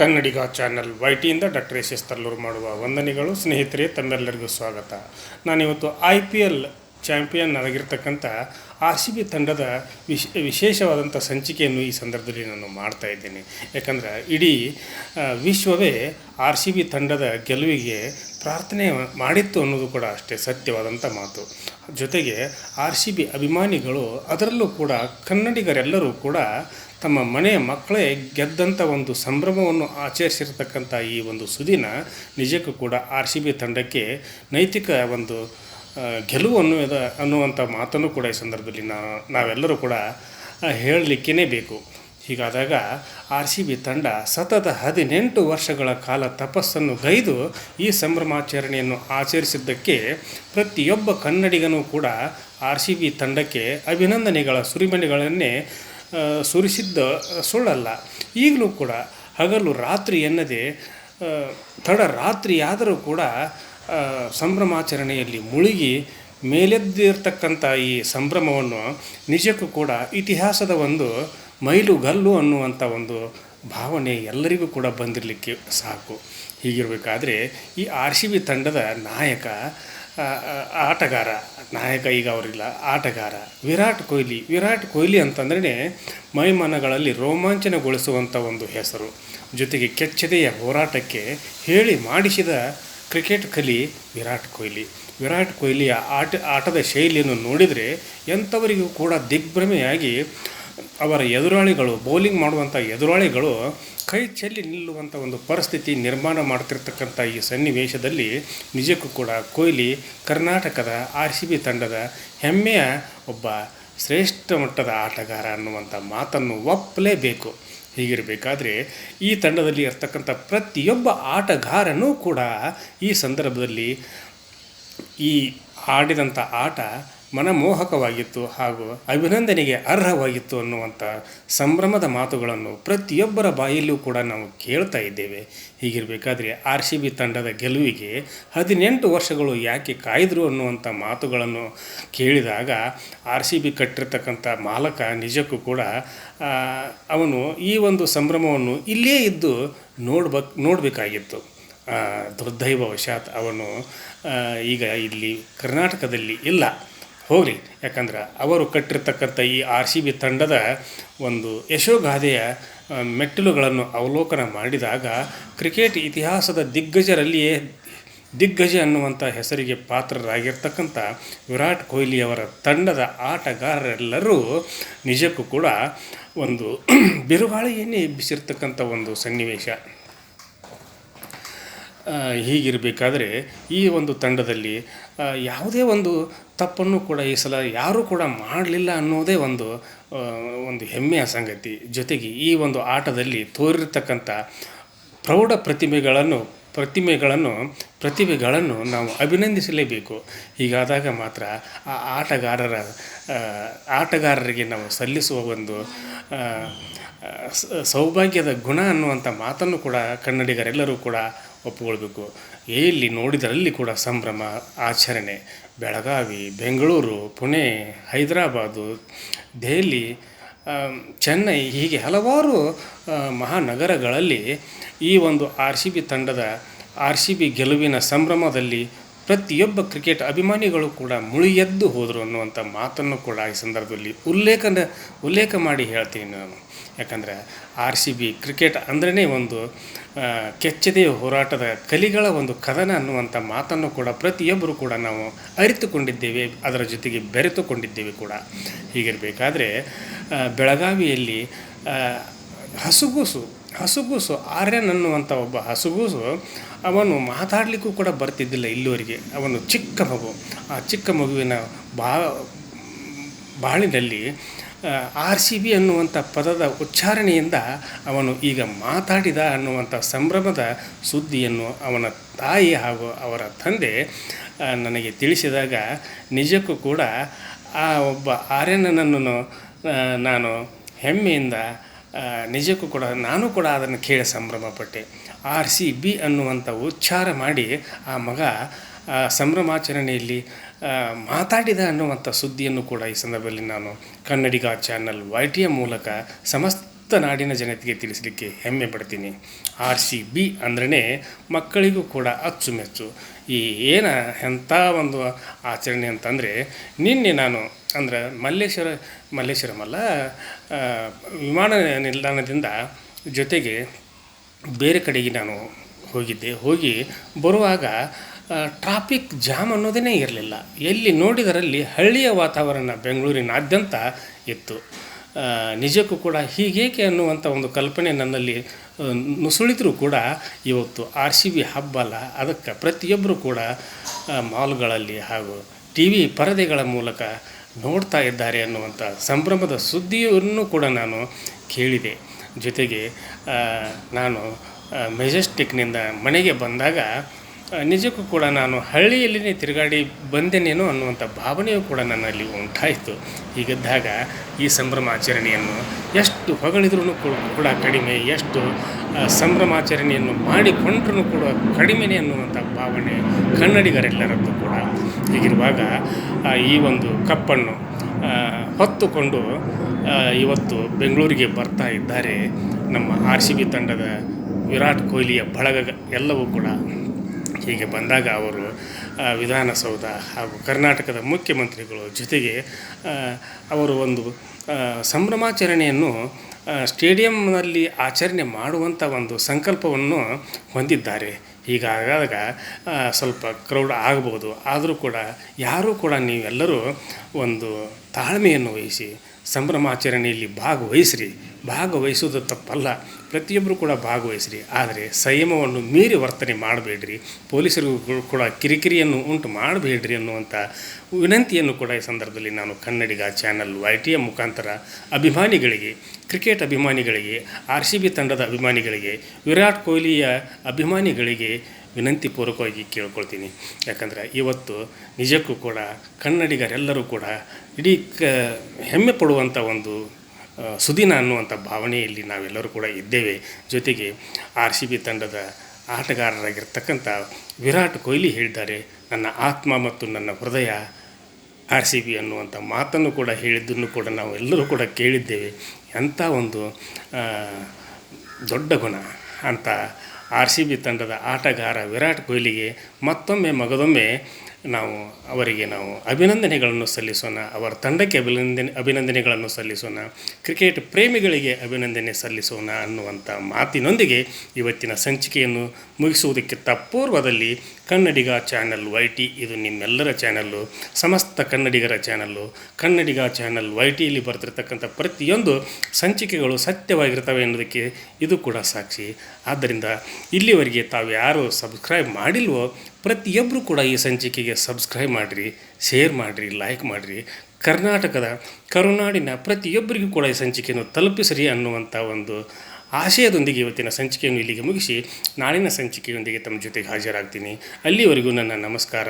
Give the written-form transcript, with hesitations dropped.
ಕನ್ನಡಿಗ channel ವೈಟಿಯಿಂದ doctor S Tallur ಮಾಡುವ ವಂದನೆಗಳು. ಸ್ನೇಹಿತರೆ, ತಮ್ಮೆಲ್ಲರಿಗೂ ಸ್ವಾಗತ. ನಾನಿವತ್ತು IPL ಚಾಂಪಿಯನ್ ಆಗಿರ್ತಕ್ಕಂಥ RCB ತಂಡದ ವಿಶೇಷವಾದಂಥ ಸಂಚಿಕೆಯನ್ನು ಈ ಸಂದರ್ಭದಲ್ಲಿ ನಾನು ಮಾಡ್ತಾ ಇದ್ದೇನೆ. ಯಾಕಂದರೆ ಇಡೀ ವಿಶ್ವವೇ RCB ತಂಡದ ಗೆಲುವಿಗೆ ಪ್ರಾರ್ಥನೆ ಮಾಡಿತ್ತು ಅನ್ನೋದು ಕೂಡ ಅಷ್ಟೇ ಸತ್ಯವಾದಂಥ ಮಾತು. ಜೊತೆಗೆ RCB ಅಭಿಮಾನಿಗಳು, ಅದರಲ್ಲೂ ಕೂಡ ಕನ್ನಡಿಗರೆಲ್ಲರೂ ಕೂಡ ತಮ್ಮ ಮನೆಯ ಮಕ್ಕಳೇ ಗೆದ್ದಂಥ ಒಂದು ಸಂಭ್ರಮವನ್ನು ಆಚರಿಸಿರ್ತಕ್ಕಂಥ ಈ ಒಂದು ಸುದಿನ ನಿಜಕ್ಕೂ ಕೂಡ RCB ತಂಡಕ್ಕೆ ನೈತಿಕ ಒಂದು ಗೆಲುವು ಅನ್ನುವಂಥ ಮಾತನ್ನು ಕೂಡ ಈ ಸಂದರ್ಭದಲ್ಲಿ ನಾವೆಲ್ಲರೂ ಕೂಡ ಹೇಳಲಿಕ್ಕೇ ಬೇಕು. ಹೀಗಾದಾಗ RCB ತಂಡ ಸತತ 18 ವರ್ಷಗಳ ಕಾಲ ತಪಸ್ಸನ್ನು ಗೈದು ಈ ಸಂಭ್ರಮಾಚರಣೆಯನ್ನು ಆಚರಿಸಿದ್ದಕ್ಕೆ ಪ್ರತಿಯೊಬ್ಬ ಕನ್ನಡಿಗನೂ ಕೂಡ RCB ತಂಡಕ್ಕೆ ಅಭಿನಂದನೆಗಳ ಸುರಿಮಳೆಗಳನ್ನೇ ಸುರಿಸಿದ್ದ ಸುಳ್ಳಲ್ಲ. ಈಗಲೂ ಕೂಡ ಹಗಲು ರಾತ್ರಿ ಎನ್ನದೇ ತಡರಾತ್ರಿಯಾದರೂ ಕೂಡ ಸಂಭ್ರಮಾಚರಣೆಯಲ್ಲಿ ಮುಳುಗಿ ಮೇಲೆದ್ದಿರ್ತಕ್ಕಂಥ ಈ ಸಂಭ್ರಮವನ್ನು ನಿಜಕ್ಕೂ ಕೂಡ ಇತಿಹಾಸದ ಒಂದು ಮೈಲುಗಲ್ಲು ಅನ್ನುವಂಥ ಒಂದು ಭಾವನೆ ಎಲ್ಲರಿಗೂ ಕೂಡ ಬಂದಿರಲಿಕ್ಕೆ ಸಾಕು. ಹೀಗಿರಬೇಕಾದ್ರೆ ಈ RCB ತಂಡದ ನಾಯಕ ಈಗ ಅವರಿಲ್ಲ, ಆಟಗಾರ ವಿರಾಟ್ ಕೊಹ್ಲಿ ಅಂತಂದ್ರೆ ಮೈಮನಗಳಲ್ಲಿ ರೋಮಾಂಚನಗೊಳಿಸುವಂಥ ಒಂದು ಹೆಸರು. ಜೊತೆಗೆ ಕೆಚ್ಚೆದೆಯ ಹೋರಾಟಕ್ಕೆ ಹೇಳಿ ಮಾಡಿಸಿದ ಕ್ರಿಕೆಟ್ ಕಲಿ ವಿರಾಟ್ ಕೊಹ್ಲಿಯ ಆಟದ ಶೈಲಿಯನ್ನು ನೋಡಿದರೆ ಎಂಥವರಿಗೂ ಕೂಡ ದಿಗ್ಭ್ರಮೆಯಾಗಿ ಅವರ ಎದುರಾಳಿಗಳು, ಬೌಲಿಂಗ್ ಮಾಡುವಂಥ ಎದುರಾಳಿಗಳು ಕೈ ಚೆಲ್ಲಿ ನಿಲ್ಲುವಂಥ ಒಂದು ಪರಿಸ್ಥಿತಿ ನಿರ್ಮಾಣ ಮಾಡ್ತಿರ್ತಕ್ಕಂಥ ಈ ಸನ್ನಿವೇಶದಲ್ಲಿ ನಿಜಕ್ಕೂ ಕೂಡ ಕೊಹ್ಲಿ ಕರ್ನಾಟಕದ RCB ತಂಡದ ಹೆಮ್ಮೆಯ ಒಬ್ಬ ಶ್ರೇಷ್ಠ ಮಟ್ಟದ ಆಟಗಾರ ಅನ್ನುವಂಥ ಮಾತನ್ನು ಒಪ್ಪಲೇಬೇಕು. ಹೀಗಿರಬೇಕಾದ್ರೆ ಈ ತಂಡದಲ್ಲಿ ಇರ್ತಕ್ಕಂಥ ಪ್ರತಿಯೊಬ್ಬ ಆಟಗಾರನೂ ಕೂಡ ಈ ಸಂದರ್ಭದಲ್ಲಿ ಈ ಆಡಿದಂಥ ಆಟ ಮನಮೋಹಕವಾಗಿತ್ತು ಹಾಗೂ ಅಭಿನಂದನೆಗೆ ಅರ್ಹವಾಗಿತ್ತು ಅನ್ನುವಂಥ ಸಂಭ್ರಮದ ಮಾತುಗಳನ್ನು ಪ್ರತಿಯೊಬ್ಬರ ಬಾಯಲ್ಲೂ ಕೂಡ ನಾವು ಕೇಳ್ತಾ ಇದ್ದೇವೆ. ಹೀಗಿರಬೇಕಾದ್ರೆ RCB ತಂಡದ ಗೆಲುವಿಗೆ 18 ವರ್ಷಗಳು ಯಾಕೆ ಕಾಯ್ದರು ಅನ್ನುವಂಥ ಮಾತುಗಳನ್ನು ಕೇಳಿದಾಗ RCB ಕಟ್ಟಿರ್ತಕ್ಕಂಥ ಮಾಲಕ ನಿಜಕ್ಕೂ ಕೂಡ ಅವನು ಈ ಒಂದು ಸಂಭ್ರಮವನ್ನು ಇಲ್ಲೇ ಇದ್ದು ನೋಡಬೇಕಾಗಿತ್ತು. ದುರ್ದೈವವಶಾತ್ ಅವನು ಈಗ ಇಲ್ಲಿ ಕರ್ನಾಟಕದಲ್ಲಿ ಇಲ್ಲ, ಹೋಗಲಿ. ಯಾಕಂದ್ರೆ ಅವರು ಕಟ್ಟಿರ್ತಕ್ಕಂಥ ಈ RCB ತಂಡದ ಒಂದು ಯಶೋಗಾಥೆಯ ಮೆಟ್ಟಿಲುಗಳನ್ನು ಅವಲೋಕನ ಮಾಡಿದಾಗ ಕ್ರಿಕೆಟ್ ಇತಿಹಾಸದ ದಿಗ್ಗಜರಲ್ಲಿಯೇ ದಿಗ್ಗಜ ಅನ್ನುವಂಥ ಹೆಸರಿಗೆ ಪಾತ್ರರಾಗಿರ್ತಕ್ಕಂಥ ವಿರಾಟ್ ಕೊಹ್ಲಿಯವರ ತಂಡದ ಆಟಗಾರರೆಲ್ಲರೂ ನಿಜಕ್ಕೂ ಕೂಡ ಒಂದು ಬಿರುಗಾಳಿಯನ್ನೇ ಎಬ್ಬಿಸಿರ್ತಕ್ಕಂಥ ಒಂದು ಸನ್ನಿವೇಶ. ಹೀಗಿರಬೇಕಾದ್ರೆ ಈ ಒಂದು ತಂಡದಲ್ಲಿ ಯಾವುದೇ ಒಂದು ತಪ್ಪನ್ನು ಕೂಡ ಈ ಸಲ ಯಾರೂ ಕೂಡ ಮಾಡಲಿಲ್ಲ ಅನ್ನೋದೇ ಒಂದು ಹೆಮ್ಮೆಯ ಸಂಗತಿ. ಜೊತೆಗೆ ಈ ಒಂದು ಆಟದಲ್ಲಿ ತೋರಿರ್ತಕ್ಕಂಥ ಪ್ರೌಢ ಪ್ರತಿಭೆಗಳನ್ನು ನಾವು ಅಭಿನಂದಿಸಲೇಬೇಕು. ಹೀಗಾದಾಗ ಮಾತ್ರ ಆ ಆಟಗಾರರಿಗೆ ನಾವು ಸಲ್ಲಿಸುವ ಒಂದು ಸೌಭಾಗ್ಯದ ಗುಣ ಅನ್ನುವಂಥ ಮಾತನ್ನು ಕೂಡ ಕನ್ನಡಿಗರೆಲ್ಲರೂ ಕೂಡ ಒಪ್ಪಿಕೊಳ್ಬೇಕು. ಎಲ್ಲಿ ನೋಡಿದರಲ್ಲಿ ಕೂಡ ಸಂಭ್ರಮ ಆಚರಣೆ. ಬೆಳಗಾವಿ, ಬೆಂಗಳೂರು, ಪುಣೆ, ಹೈದರಾಬಾದು, ದೆಹಲಿ, ಚೆನ್ನೈ ಹೀಗೆ ಹಲವಾರು ಮಹಾನಗರಗಳಲ್ಲಿ ಈ ಒಂದು RCB ಗೆಲುವಿನ ಸಂಭ್ರಮದಲ್ಲಿ ಪ್ರತಿಯೊಬ್ಬ ಕ್ರಿಕೆಟ್ ಅಭಿಮಾನಿಗಳು ಕೂಡ ಮುಳುಗೆದ್ದು ಹೋದರು ಅನ್ನುವಂಥ ಮಾತನ್ನು ಕೂಡ ಈ ಸಂದರ್ಭದಲ್ಲಿ ಉಲ್ಲೇಖ ಮಾಡಿ ಹೇಳ್ತೀನಿ ನಾನು. ಯಾಕಂದರೆ RCB ಕ್ರಿಕೆಟ್ ಅಂದ್ರೇ ಒಂದು ಕೆಚ್ಚೆದೆಯ ಹೋರಾಟದ ಕಲಿಗಳ ಒಂದು ಕದನ ಅನ್ನುವಂಥ ಮಾತನ್ನು ಕೂಡ ಪ್ರತಿಯೊಬ್ಬರು ಕೂಡ ನಾವು ಅರಿತುಕೊಂಡಿದ್ದೇವೆ, ಅದರ ಜೊತೆಗೆ ಬೆರೆತುಕೊಂಡಿದ್ದೇವೆ ಕೂಡ. ಹೀಗಿರಬೇಕಾದ್ರೆ ಬೆಳಗಾವಿಯಲ್ಲಿ ಹಸುಗೂಸು ಆರ್ಯನ್ ಅನ್ನುವಂಥ ಒಬ್ಬ ಹಸುಗೂಸು ಅವನು ಮಾತಾಡಲಿಕ್ಕೂ ಕೂಡ ಬರ್ತಿದ್ದಿಲ್ಲ ಇಲ್ಲಿವರೆಗೆ. ಅವನು ಚಿಕ್ಕ ಮಗು. ಆ ಚಿಕ್ಕ ಮಗುವಿನ ಬಾಳಿನಲ್ಲಿ RCB ಅನ್ನುವಂಥ ಪದದ ಉಚ್ಚಾರಣೆಯಿಂದ ಅವನು ಈಗ ಮಾತಾಡಿದ ಅನ್ನುವಂಥ ಸಂಭ್ರಮದ ಸುದ್ದಿಯನ್ನು ಅವನ ತಾಯಿ ಹಾಗೂ ಅವರ ತಂದೆ ನನಗೆ ತಿಳಿಸಿದಾಗ ನಿಜಕ್ಕೂ ಕೂಡ ಆ ಒಬ್ಬ ಆರ್ಯನನ್ನು ನಾನು ಹೆಮ್ಮೆಯಿಂದ ನಿಜಕ್ಕೂ ಕೂಡ ನಾನು ಕೂಡ ಅದನ್ನು ಕೇಳಿ ಸಂಭ್ರಮಪಟ್ಟೆ. RCB ಅನ್ನುವಂಥ ಉಚ್ಚಾರ ಮಾಡಿ ಆ ಮಗ ಸಂಭ್ರಮಾಚರಣೆಯಲ್ಲಿ ಮಾತಾಡಿದ ಅನ್ನುವಂಥ ಸುದ್ದಿಯನ್ನು ಕೂಡ ಈ ಸಂದರ್ಭದಲ್ಲಿ ನಾನು ಕನ್ನಡಿಗ ಚಾನಲ್ YTM ಮೂಲಕ ಸಮಸ್ತ ನಾಡಿನ ಜನತೆಗೆ ತಿಳಿಸಲಿಕ್ಕೆ ಹೆಮ್ಮೆ ಪಡ್ತೀನಿ. RCB ಅಂದ್ರೇ ಮಕ್ಕಳಿಗೂ ಕೂಡ ಅಚ್ಚುಮೆಚ್ಚು. ಈ ಎಂಥ ಒಂದು ಆಚರಣೆ ಅಂತಂದರೆ, ನಿನ್ನೆ ನಾನು ಅಂದ್ರೆ ಮಲ್ಲೇಶ್ವರಮಲ್ಲ, ವಿಮಾನ ನಿಲ್ದಾಣದಿಂದ ಜೊತೆಗೆ ಬೇರೆ ಕಡೆಗೆ ನಾನು ಹೋಗಿ ಬರುವಾಗ ಟ್ರಾಫಿಕ್ ಜಾಮ್ ಅನ್ನೋದೇ ಇರಲಿಲ್ಲ. ಎಲ್ಲಿ ನೋಡಿದರಲ್ಲಿ ಹಳ್ಳಿಯ ವಾತಾವರಣ ಬೆಂಗಳೂರಿನಾದ್ಯಂತ ಇತ್ತು. ನಿಜಕ್ಕೂ ಕೂಡ ಹೀಗೇಕೆ ಅನ್ನುವಂಥ ಒಂದು ಕಲ್ಪನೆ ನನ್ನಲ್ಲಿ ನುಸುಳಿದರೂ ಕೂಡ ಇವತ್ತು RCB ಹಬ್ಬ ಅಲ್ಲ, ಅದಕ್ಕೆ ಪ್ರತಿಯೊಬ್ಬರು ಕೂಡ ಮಾಲ್ಗಳಲ್ಲಿ ಹಾಗೂ TV ಪರದೆಗಳ ಮೂಲಕ ನೋಡ್ತಾ ಇದ್ದಾರೆ ಅನ್ನುವಂಥ ಸಂಭ್ರಮದ ಸುದ್ದಿಯನ್ನು ಕೂಡ ನಾನು ಕೇಳಿದೆ. ಜೊತೆಗೆ ನಾನು ಮೆಜೆಸ್ಟಿಕ್ನಿಂದ ಮನೆಗೆ ಬಂದಾಗ ನಿಜಕ್ಕೂ ಕೂಡ ನಾನು ಹಳ್ಳಿಯಲ್ಲಿನೇ ತಿರುಗಾಡಿ ಬಂದೇನೇನೋ ಅನ್ನುವಂಥ ಭಾವನೆಯೂ ಕೂಡ ನನ್ನಲ್ಲಿ ಉಂಟಾಯಿತು. ಹೀಗಿದ್ದಾಗ ಈ ಸಂಭ್ರಮಾಚರಣೆಯನ್ನು ಎಷ್ಟು ಹೊಗಳಿದ್ರೂ ಕೂಡ ಕಡಿಮೆ, ಎಷ್ಟು ಸಂಭ್ರಮಾಚರಣೆಯನ್ನು ಮಾಡಿಕೊಂಡ್ರೂ ಕೂಡ ಕಡಿಮೆನೇ ಅನ್ನುವಂಥ ಭಾವನೆ ಕನ್ನಡಿಗರೆಲ್ಲರದ್ದು ಕೂಡ. ಹೀಗಿರುವಾಗ ಈ ಒಂದು ಕಪ್ಪನ್ನು ಹೊತ್ತುಕೊಂಡು ಇವತ್ತು ಬೆಂಗಳೂರಿಗೆ ಬರ್ತಾ ಇದ್ದಾರೆ ನಮ್ಮ RCB ತಂಡದ ವಿರಾಟ್ ಕೊಹ್ಲಿಯ ಬಳಗ ಎಲ್ಲವೂ ಕೂಡ. ಹೀಗೆ ಬಂದಾಗ ಅವರು ವಿಧಾನಸೌಧ ಹಾಗೂ ಕರ್ನಾಟಕದ ಮುಖ್ಯಮಂತ್ರಿಗಳು ಜೊತೆಗೆ ಅವರು ಒಂದು ಸಂಭ್ರಮಾಚರಣೆಯನ್ನು ಸ್ಟೇಡಿಯಂನಲ್ಲಿ ಆಚರಣೆ ಮಾಡುವಂಥ ಒಂದು ಸಂಕಲ್ಪವನ್ನು ಹೊಂದಿದ್ದಾರೆ. ಹೀಗಾದಾಗ ಸ್ವಲ್ಪ ಕ್ರೌಡ್ ಆಗ್ಬೋದು. ಆದರೂ ಕೂಡ ಯಾರೂ ಕೂಡ ನೀವೆಲ್ಲರೂ ಒಂದು ತಾಳ್ಮೆಯನ್ನು ವಹಿಸಿ ಸಂಭ್ರಮಾಚರಣೆಯಲ್ಲಿ ಭಾಗವಹಿಸೋದು ತಪ್ಪಲ್ಲ, ಪ್ರತಿಯೊಬ್ಬರು ಕೂಡ ಭಾಗವಹಿಸ್ರಿ. ಆದರೆ ಸಂಯಮವನ್ನು ಮೀರಿ ವರ್ತನೆ ಮಾಡಬೇಡ್ರಿ, ಪೊಲೀಸರಿಗೂ ಕೂಡ ಕಿರಿಕಿರಿಯನ್ನು ಉಂಟು ಮಾಡಬೇಡ್ರಿ ಅನ್ನುವಂಥ ವಿನಂತಿಯನ್ನು ಕೂಡ ಈ ಸಂದರ್ಭದಲ್ಲಿ ನಾನು ಕನ್ನಡಿಗ ಚಾನಲ್ YTಯ ಮುಖಾಂತರ ಅಭಿಮಾನಿಗಳಿಗೆ, ಕ್ರಿಕೆಟ್ ಅಭಿಮಾನಿಗಳಿಗೆ, RCB ತಂಡದ ಅಭಿಮಾನಿಗಳಿಗೆ, ವಿರಾಟ್ ಕೊಹ್ಲಿಯ ಅಭಿಮಾನಿಗಳಿಗೆ ವಿನಂತಿಪೂರ್ವಕವಾಗಿ ಕೇಳ್ಕೊಳ್ತೀನಿ. ಯಾಕಂದರೆ ಇವತ್ತು ನಿಜಕ್ಕೂ ಕೂಡ ಕನ್ನಡಿಗರೆಲ್ಲರೂ ಕೂಡ ಇಡೀ ಹೆಮ್ಮೆ ಪಡುವಂಥ ಒಂದು ಸುದಿನ ಅನ್ನುವಂಥ ಭಾವನೆಯಲ್ಲಿ ನಾವೆಲ್ಲರೂ ಕೂಡ ಇದ್ದೇವೆ. ಜೊತೆಗೆ RCB ತಂಡದ ಆಟಗಾರರಾಗಿರ್ತಕ್ಕಂಥ ವಿರಾಟ್ ಕೊಹ್ಲಿ ಹೇಳಿದ್ದಾರೆ, ನನ್ನ ಆತ್ಮ ಮತ್ತು ನನ್ನ ಹೃದಯ RCB ಅನ್ನುವಂಥ ಮಾತನ್ನು ಕೂಡ ಹೇಳಿದ್ದನ್ನು ಕೂಡ ನಾವು ಎಲ್ಲರೂ ಕೂಡ ಕೇಳಿದ್ದೇವೆ. ಅಂಥ ಒಂದು ದೊಡ್ಡ ಗುಣ ಅಂತ RCB ತಂಡದ ಆಟಗಾರ ವಿರಾಟ್ ಕೊಹ್ಲಿಗೆ ಮಗದೊಮ್ಮೆ ಅವರಿಗೆ ಅಭಿನಂದನೆಗಳನ್ನು ಸಲ್ಲಿಸೋಣ, ಅವರ ತಂಡಕ್ಕೆ ಅಭಿನಂದನೆಗಳನ್ನು ಸಲ್ಲಿಸೋಣ, ಕ್ರಿಕೆಟ್ ಪ್ರೇಮಿಗಳಿಗೆ ಅಭಿನಂದನೆ ಸಲ್ಲಿಸೋಣ ಅನ್ನುವಂಥ ಮಾತಿನೊಂದಿಗೆ ಇವತ್ತಿನ ಸಂಚಿಕೆಯನ್ನು ಮುಗಿಸುವುದಕ್ಕಿಂತ ಪೂರ್ವದಲ್ಲಿ ಕನ್ನಡಿಗ ಚಾನಲ್ YT ಇದು ನಿಮ್ಮೆಲ್ಲರ ಚಾನಲ್ಲು, ಸಮಸ್ತ ಕನ್ನಡಿಗರ ಚಾನಲ್ಲು. ಕನ್ನಡಿಗ ಚಾನಲ್ YTಯಲ್ಲಿ ಬರ್ತಿರ್ತಕ್ಕಂಥ ಪ್ರತಿಯೊಂದು ಸಂಚಿಕೆಗಳು ಸತ್ಯವಾಗಿರ್ತವೆ ಅನ್ನೋದಕ್ಕೆ ಇದು ಕೂಡ ಸಾಕ್ಷಿ. ಆದ್ದರಿಂದ ಇಲ್ಲಿವರೆಗೆ ತಾವು ಯಾರು ಸಬ್ಸ್ಕ್ರೈಬ್ ಮಾಡಿಲ್ವೋ ಪ್ರತಿಯೊಬ್ಬರು ಕೂಡ ಈ ಸಂಚಿಕೆಗೆ ಸಬ್ಸ್ಕ್ರೈಬ್ ಮಾಡಿರಿ, ಶೇರ್ ಮಾಡಿರಿ, ಲೈಕ್ ಮಾಡಿರಿ. ಕರ್ನಾಟಕದ ಕರುನಾಡಿನ ಪ್ರತಿಯೊಬ್ಬರಿಗೂ ಕೂಡ ಈ ಸಂಚಿಕೆಯನ್ನು ತಲುಪಿಸಿರಿ ಅನ್ನುವಂಥ ಒಂದು ಆಶಯದೊಂದಿಗೆ ಇವತ್ತಿನ ಸಂಚಿಕೆಯನ್ನು ಇಲ್ಲಿಗೆ ಮುಗಿಸಿ ನಾಳಿನ ಸಂಚಿಕೆಯೊಂದಿಗೆ ತಮ್ಮ ಜೊತೆಗೆ ಹಾಜರಾಗ್ತೀನಿ. ಅಲ್ಲಿವರೆಗೂ ನನ್ನ ನಮಸ್ಕಾರ.